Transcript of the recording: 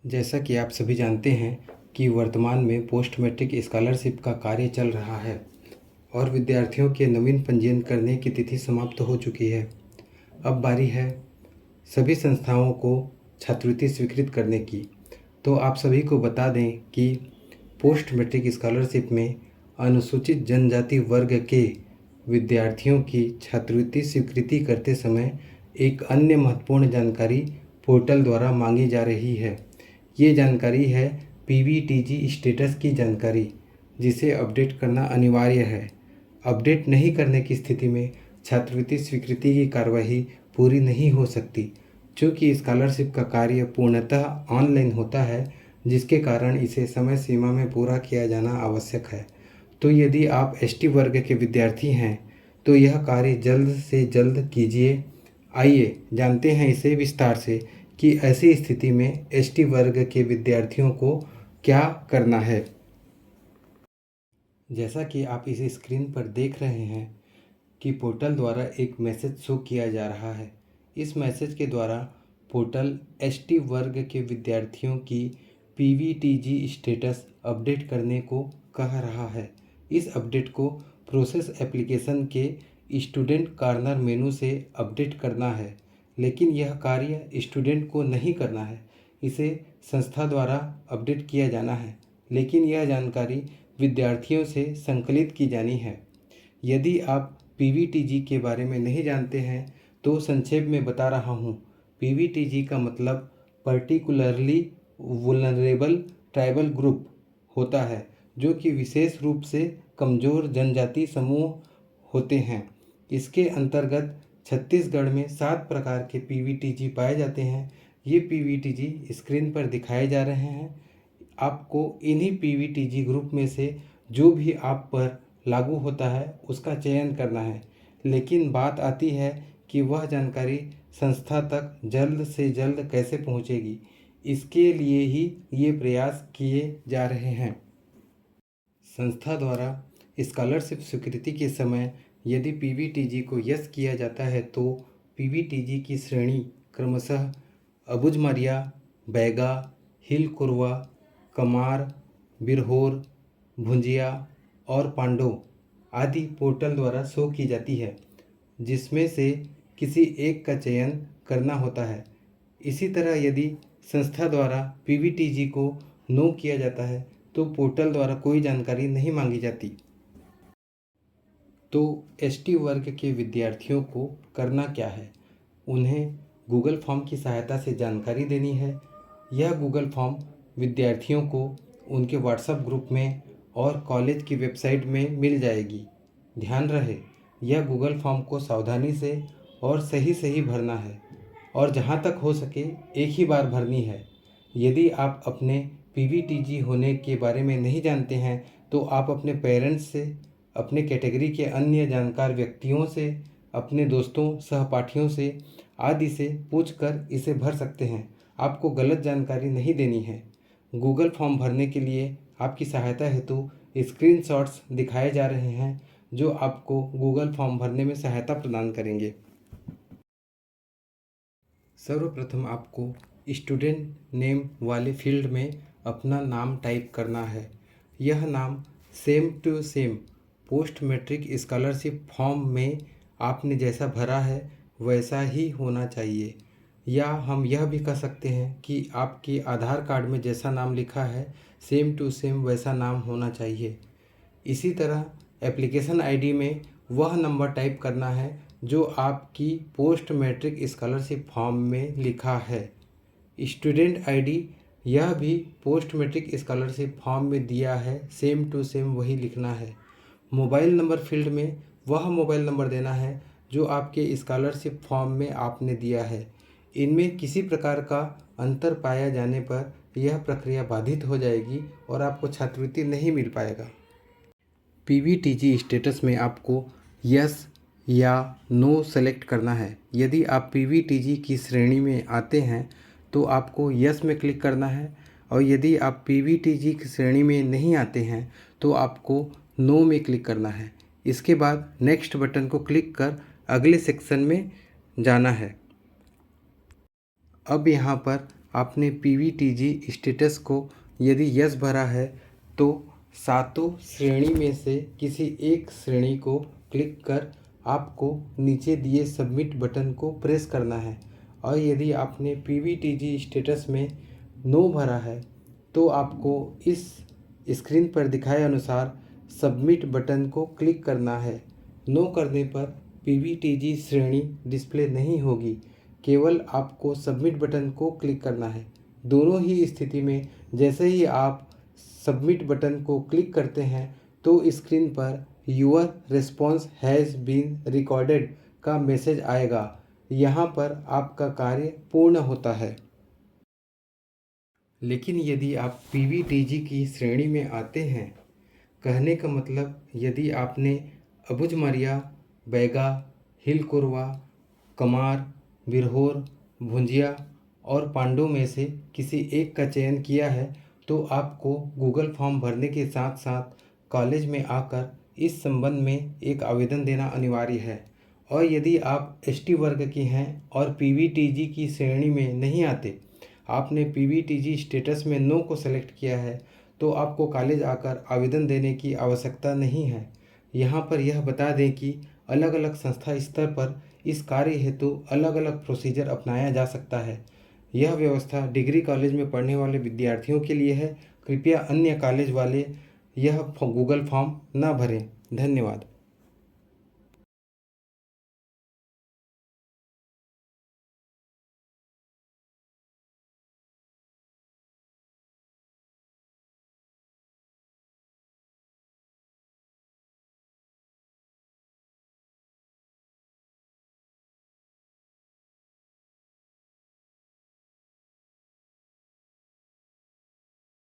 जैसा कि आप सभी जानते हैं कि वर्तमान में पोस्ट मैट्रिक स्कॉलरशिप का कार्य चल रहा है और विद्यार्थियों के नवीन पंजीयन करने की तिथि समाप्त हो चुकी है। अब बारी है सभी संस्थाओं को छात्रवृत्ति स्वीकृत करने की। तो आप सभी को बता दें कि पोस्ट मैट्रिक स्कॉलरशिप में अनुसूचित जनजाति वर्ग के विद्यार्थियों की छात्रवृत्ति स्वीकृति करते समय एक अन्य महत्वपूर्ण जानकारी पोर्टल द्वारा मांगी जा रही है। ये जानकारी है पीवीटीजी स्टेटस की जानकारी, जिसे अपडेट करना अनिवार्य है। अपडेट नहीं करने की स्थिति में छात्रवृत्ति स्वीकृति की कार्यवाही पूरी नहीं हो सकती, चूँकि स्कॉलरशिप का कार्य पूर्णतः ऑनलाइन होता है, जिसके कारण इसे समय सीमा में पूरा किया जाना आवश्यक है। तो यदि आप एसटी वर्ग के विद्यार्थी हैं तो यह कार्य जल्द से जल्द कीजिए। आइए जानते हैं इसे विस्तार से कि ऐसी स्थिति में एसटी वर्ग के विद्यार्थियों को क्या करना है। जैसा कि आप इस स्क्रीन पर देख रहे हैं कि पोर्टल द्वारा एक मैसेज शो किया जा रहा है। इस मैसेज के द्वारा पोर्टल एसटी वर्ग के विद्यार्थियों की पीवीटीजी स्टेटस अपडेट करने को कह रहा है। इस अपडेट को प्रोसेस एप्लीकेशन के स्टूडेंट कॉर्नर मेनू से अपडेट करना है, लेकिन यह कार्य स्टूडेंट को नहीं करना है, इसे संस्था द्वारा अपडेट किया जाना है, लेकिन यह जानकारी विद्यार्थियों से संकलित की जानी है। यदि आप पीवीटीजी के बारे में नहीं जानते हैं तो संक्षेप में बता रहा हूँ। पीवीटीजी का मतलब पर्टिकुलरली वुलनरेबल ट्राइबल ग्रुप होता है, जो कि विशेष रूप से कमज़ोर जनजाति समूह होते हैं। इसके अंतर्गत छत्तीसगढ़ में 7 प्रकार के पीवीटीजी पाए जाते हैं। ये पीवीटीजी स्क्रीन पर दिखाए जा रहे हैं। आपको इन्हीं पीवीटीजी ग्रुप में से जो भी आप पर लागू होता है उसका चयन करना है, लेकिन बात आती है कि वह जानकारी संस्था तक जल्द से जल्द कैसे पहुंचेगी। इसके लिए ही ये प्रयास किए जा रहे हैं। संस्था द्वारा स्कॉलरशिप स्वीकृति के समय यदि पीवीटीजी को यस किया जाता है तो पीवीटीजी की श्रेणी क्रमशः अबुझमारिया, बैगा, हिल कोरवा, कमार, बिरहोर, भुंजिया और पांडो आदि पोर्टल द्वारा शो की जाती है, जिसमें से किसी एक का चयन करना होता है। इसी तरह यदि संस्था द्वारा पीवीटीजी को नो किया जाता है तो पोर्टल द्वारा कोई जानकारी नहीं मांगी जाती। तो एसटी वर्ग के विद्यार्थियों को करना क्या है? उन्हें गूगल फॉर्म की सहायता से जानकारी देनी है। यह गूगल फॉर्म विद्यार्थियों को उनके व्हाट्सएप ग्रुप में और कॉलेज की वेबसाइट में मिल जाएगी। ध्यान रहे, यह गूगल फॉर्म को सावधानी से और सही भरना है और जहाँ तक हो सके एक ही बार भरनी है। यदि आप अपने पीवीटीजी होने के बारे में नहीं जानते हैं तो आप अपने पेरेंट्स से, अपने कैटेगरी के अन्य जानकार व्यक्तियों से, अपने दोस्तों, सहपाठियों से आदि से पूछकर इसे भर सकते हैं। आपको गलत जानकारी नहीं देनी है। गूगल फॉर्म भरने के लिए आपकी सहायता हेतु स्क्रीनशॉट्स दिखाए जा रहे हैं, जो आपको गूगल फॉर्म भरने में सहायता प्रदान करेंगे। सर्वप्रथम आपको स्टूडेंट नेम वाले फील्ड में अपना नाम टाइप करना है। यह नाम same to same post matric scholarship form में आपने जैसा भरा है वैसा ही होना चाहिए, या हम यह भी कह सकते हैं कि आपके आधार कार्ड में जैसा नाम लिखा है सेम टू सेम वैसा नाम होना चाहिए। इसी तरह एप्लीकेशन आईडी में वह नंबर टाइप करना है जो आपकी पोस्ट मैट्रिक स्कॉलरशिप फॉर्म में लिखा है। स्टूडेंट आईडी यह भी पोस्ट मैट्रिक स्कॉलरशिप फॉर्म में दिया है, सेम टू सेम वही लिखना है। मोबाइल नंबर फील्ड में वह मोबाइल नंबर देना है जो आपके स्कॉलरशिप फॉर्म में आपने दिया है। इनमें किसी प्रकार का अंतर पाया जाने पर यह प्रक्रिया बाधित हो जाएगी और आपको छात्रवृत्ति नहीं मिल पाएगा। पीवीटीजी स्टेटस में आपको यस या नो सेलेक्ट करना है। यदि आप पीवीटीजी की श्रेणी में आते हैं तो आपको यस में क्लिक करना है, और यदि आप पीवीटीजी की श्रेणी में नहीं आते हैं तो आपको नो में क्लिक करना है। इसके बाद नेक्स्ट बटन को क्लिक कर अगले सेक्शन में जाना है। अब यहाँ पर आपने पीवीटीजी स्टेटस को यदि यस भरा है तो सातों श्रेणी में से किसी एक श्रेणी को क्लिक कर आपको नीचे दिए सबमिट बटन को प्रेस करना है। और यदि आपने पीवीटीजी स्टेटस में नो भरा है तो आपको इस स्क्रीन पर दिखाए अनुसार सबमिट बटन को क्लिक करना है। नो करने पर पीवीटीजी श्रेणी डिस्प्ले नहीं होगी, केवल आपको सबमिट बटन को क्लिक करना है। दोनों ही स्थिति में जैसे ही आप सबमिट बटन को क्लिक करते हैं तो स्क्रीन पर your response has been recorded का मैसेज आएगा। यहाँ पर आपका कार्य पूर्ण होता है। लेकिन यदि आप पीवीटीजी की श्रेणी में आते हैं, कहने का मतलब यदि आपने अबुझमारिया, बैगा, हिलकोरवा, कमार, बिरहोर, भुंजिया और पांडु में से किसी एक का चयन किया है तो आपको गूगल फॉर्म भरने के साथ साथ कॉलेज में आकर इस संबंध में एक आवेदन देना अनिवार्य है। और यदि आप एसटी वर्ग की हैं और पीवीटीजी की श्रेणी में नहीं आते, आपने पीवीटीजी स्टेटस में नो को सेलेक्ट किया है तो आपको कॉलेज आकर आवेदन देने की आवश्यकता नहीं है। यहाँ पर यह बता दें कि अलग अलग संस्था स्तर पर इस कार्य हेतु अलग अलग प्रोसीजर अपनाया जा सकता है। यह व्यवस्था डिग्री कॉलेज में पढ़ने वाले विद्यार्थियों के लिए है। कृपया अन्य कॉलेज वाले यह गूगल फॉर्म न भरें। धन्यवाद।